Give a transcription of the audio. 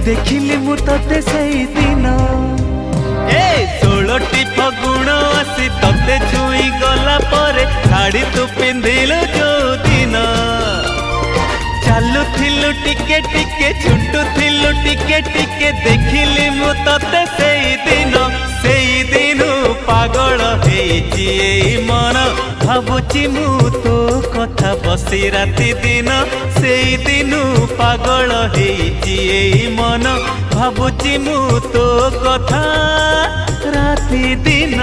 देखिली मु तते सही दिन ए 16टी फगुण आसी तते छुई गला परे शाड़ी तू पिंधिलु जो दिन चालू थिलु टिके टिके छुटू थिलु टिके टिके देखिली मु तते सेई दिन पागल हेची एई मन भाबुची मु तो कथा बसी राति दिन सेई दिन पागल हेची एई मन भाबुची मु तो कथा राति दिन।